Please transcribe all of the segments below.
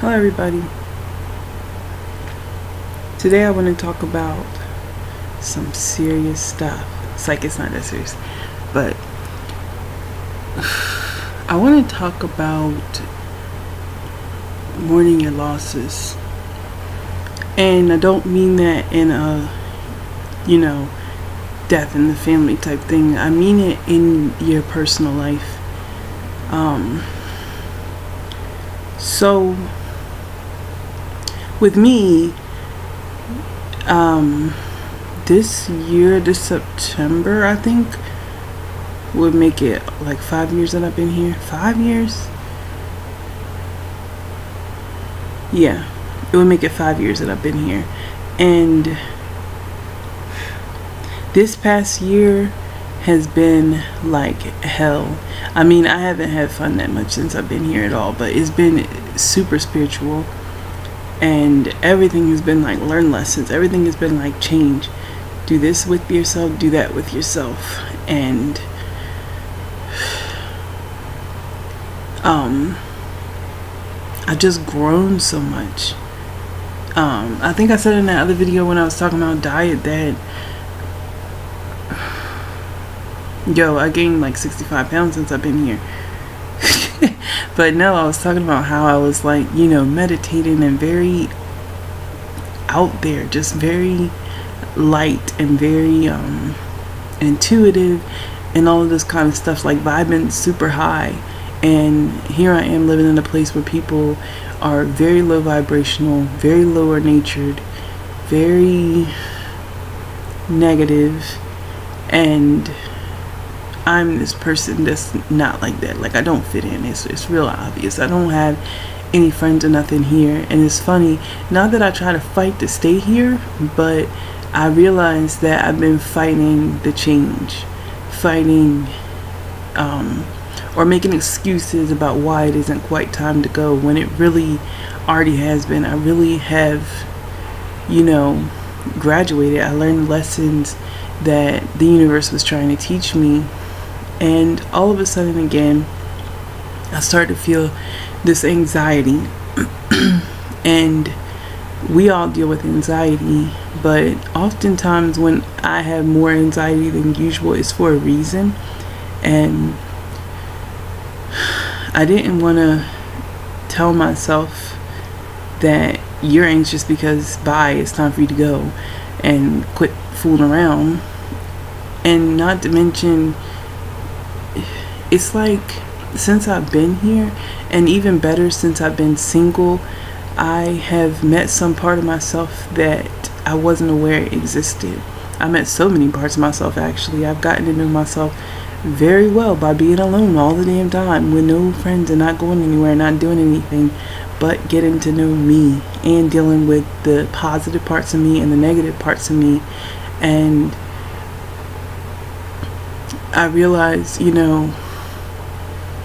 Hello everybody. Today I want to talk about some serious stuff. It's like it's not that serious, but I want to talk about mourning your losses. And I don't mean that in a, death in the family type thing. I mean it in your personal life. So with me, this year, this September, I think, would make it like 5 years that I've been here. 5 years? Yeah, it would make it 5 years that I've been here. And this past year has been like hell. I mean, I haven't had fun that much since I've been here at all, but it's been super spiritual. And everything has been like learn lessons. Everything has been like change. Do this with yourself, do that with yourself. And I just grown so much. I think I said in that other video when I was talking about diet that I gained like 65 pounds since I've been here. But no, I was talking about how I was like, meditating and very out there, just very light and very intuitive and all of this kind of stuff, like vibing super high. And here I am living in a place where people are very low vibrational, very lower natured, very negative, and I'm this person that's not like that. Like, I don't fit in. It's real obvious. I don't have any friends or nothing here. And it's funny, not that I try to fight to stay here, but I realize that I've been fighting the change. Fighting, or making excuses about why it isn't quite time to go, when it really already has been. I really have, graduated. I learned lessons that the universe was trying to teach me. And all of a sudden again, I started to feel this anxiety. And we all deal with anxiety, but oftentimes when I have more anxiety than usual, it's for a reason. And I didn't want to tell myself that you're anxious because it's time for you to go, and quit fooling around. And not to mention, it's like, since I've been here, and even better since I've been single, I have met some part of myself that I wasn't aware existed. I met so many parts of myself, actually. I've gotten to know myself very well by being alone all the damn time, with no friends and not going anywhere, not doing anything, but getting to know me and dealing with the positive parts of me and the negative parts of me. And I realized,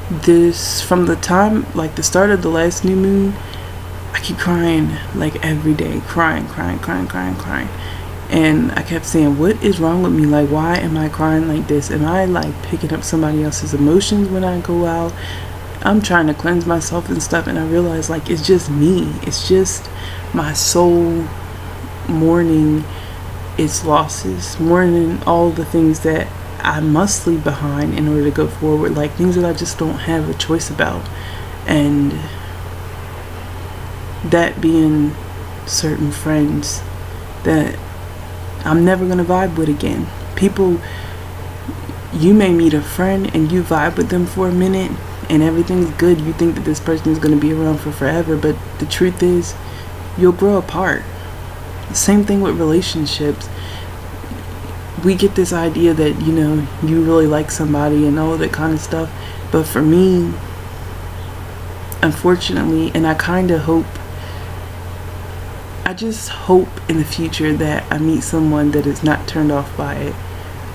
this, from the time, like the start of the last new moon, I keep crying like every day, crying. And I kept saying, what is wrong with me? Like, why am I crying like this? Am I like picking up somebody else's emotions when I go out? I'm trying to cleanse myself and stuff. And I realized, like, it's just me. It's just my soul mourning its losses, mourning all the things that I must leave behind in order to go forward, like things that I just don't have a choice about. And that being certain friends that I'm never going to vibe with again. People, you may meet a friend and you vibe with them for a minute and everything's good. You think that this person is going to be around for forever, but the truth is, you'll grow apart. Same thing with relationships. We get this idea that, you really like somebody and all that kind of stuff. But for me, unfortunately, and I just hope in the future that I meet someone that is not turned off by it.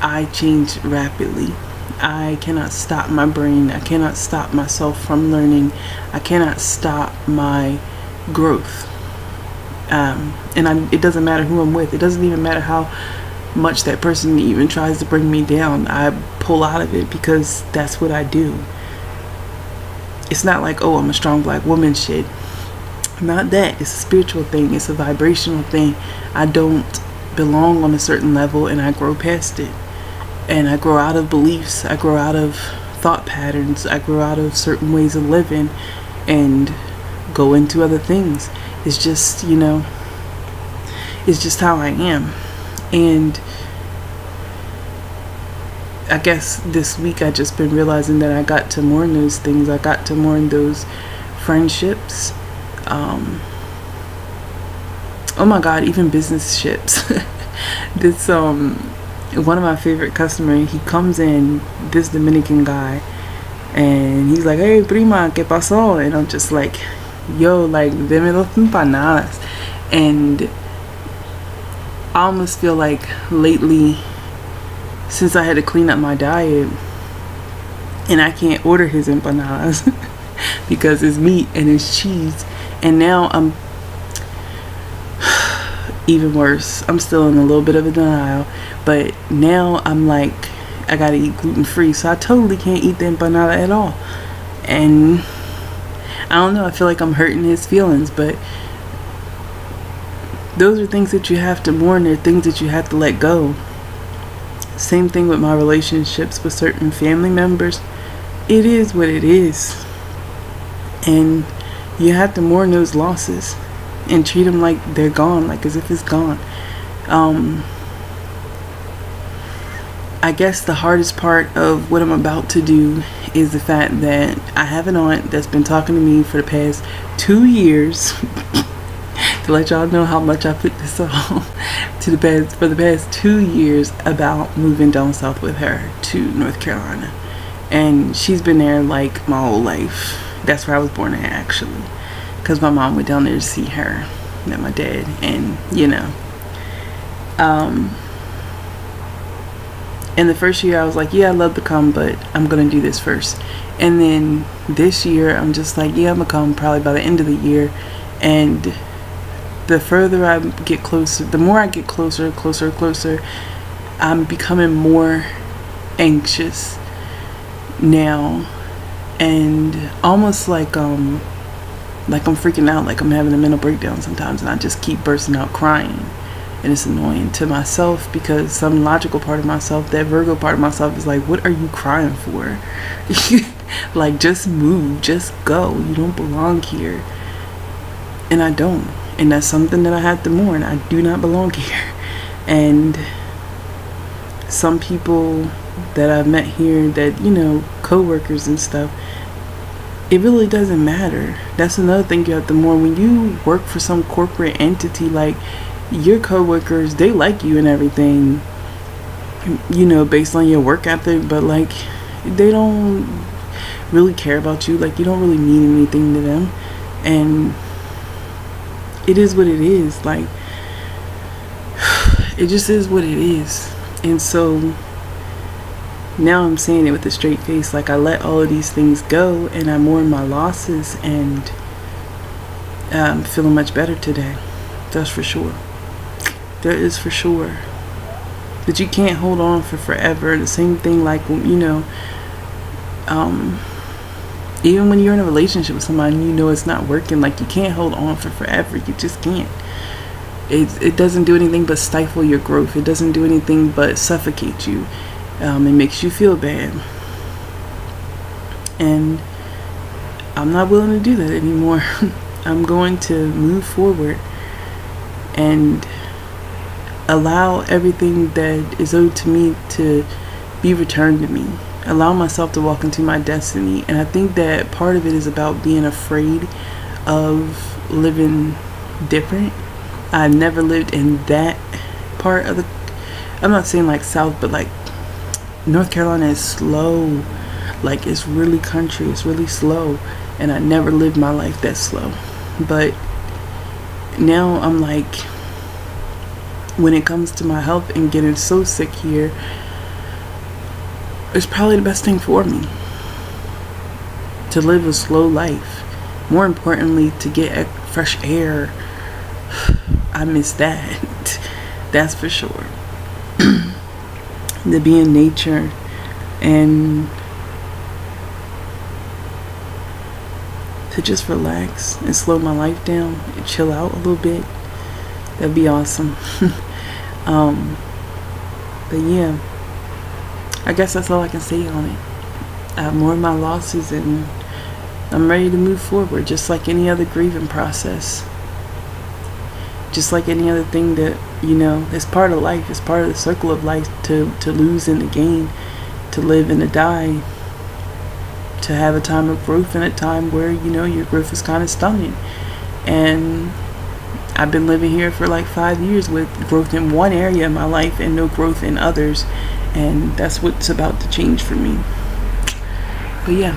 I change rapidly. I cannot stop my brain. I cannot stop myself from learning. I cannot stop my growth. It doesn't matter who I'm with. It doesn't even matter how much that person even tries to bring me down. I pull out of it because that's what I do. It's not like, oh, I'm a strong black woman shit. Not that. It's a spiritual thing. It's a vibrational thing. I don't belong on a certain level, and I grow past it. And I grow out of beliefs. I grow out of thought patterns. I grow out of certain ways of living and go into other things. It's just, it's just how I am. And I guess this week I just been realizing that I got to mourn those things. I got to mourn those friendships. Oh my God, even business ships. This one of my favorite customers, he comes in, this Dominican guy, and he's like, "Hey prima, ¿qué pasó?" And I'm just like, "Yo, like, deme dos empanadas." And I almost feel like lately, since I had to clean up my diet, and I can't order his empanadas because it's meat and it's cheese, and now I'm even worse. I'm still in a little bit of a denial, but now I'm like, I gotta eat gluten-free, so I totally can't eat the empanada at all. And I don't know, I feel like I'm hurting his feelings, but those are things that you have to mourn. They're things that you have to let go. Same thing with my relationships with certain family members. It is what it is, and you have to mourn those losses and treat them like they're gone, like as if it's gone. I guess the hardest part of what I'm about to do is the fact that I have an aunt that's been talking to me for the past 2 years to let y'all know how much I put this off for the past 2 years about moving down south with her to North Carolina. And she's been there like my whole life. That's where I was born at, actually, because my mom went down there to see her, met my dad, and in the first year I was like, yeah, I'd love to come, but I'm gonna do this first. And then this year I'm just like, yeah, I'm gonna come probably by the end of the year. And the further I get closer, the more I get closer, I'm becoming more anxious now, and almost like I'm freaking out, like I'm having a mental breakdown sometimes, and I just keep bursting out crying. And it's annoying to myself because some logical part of myself, that Virgo part of myself, is like, what are you crying for? Like, just move, just go. You don't belong here. And I don't. And that's something that I have to mourn. I do not belong here. And some people that I've met here that, co-workers and stuff, it really doesn't matter. That's another thing you have to mourn. When you work for some corporate entity, like, your co-workers, they like you and everything, based on your work ethic, but like, they don't really care about you. Like, you don't really mean anything to them. And it is what it is. Like, it just is what it is. And so now I'm saying it with a straight face. Like, I let all of these things go and I mourn my losses, and I'm feeling much better today. That's for sure. That is for sure. But you can't hold on for forever. The same thing, like, even when you're in a relationship with somebody and it's not working, like, you can't hold on for forever. You just can't. It doesn't do anything but stifle your growth. It doesn't do anything but suffocate you. It makes you feel bad. And I'm not willing to do that anymore. I'm going to move forward and allow everything that is owed to me to be returned to me. Allow myself to walk into my destiny. And I think that part of it is about being afraid of living different. I never lived in that part of I'm not saying like South, but like North Carolina is slow. Like, it's really country, it's really slow. And I never lived my life that slow. But now I'm like, when it comes to my health and getting so sick here, it's probably the best thing for me to live a slow life. More importantly, to get fresh air. I miss that. That's for sure. To be in nature and to just relax and slow my life down and chill out a little bit, that'd be awesome. But yeah, I guess that's all I can say on it. I've mourned my losses and I'm ready to move forward, just like any other grieving process. Just like any other thing that, it's part of life. It's part of the circle of life to lose and to gain, to live and to die, to have a time of growth and a time where, your growth is kind of stunted. And I've been living here for like 5 years with growth in one area of my life and no growth in others. And that's what's about to change for me. But yeah.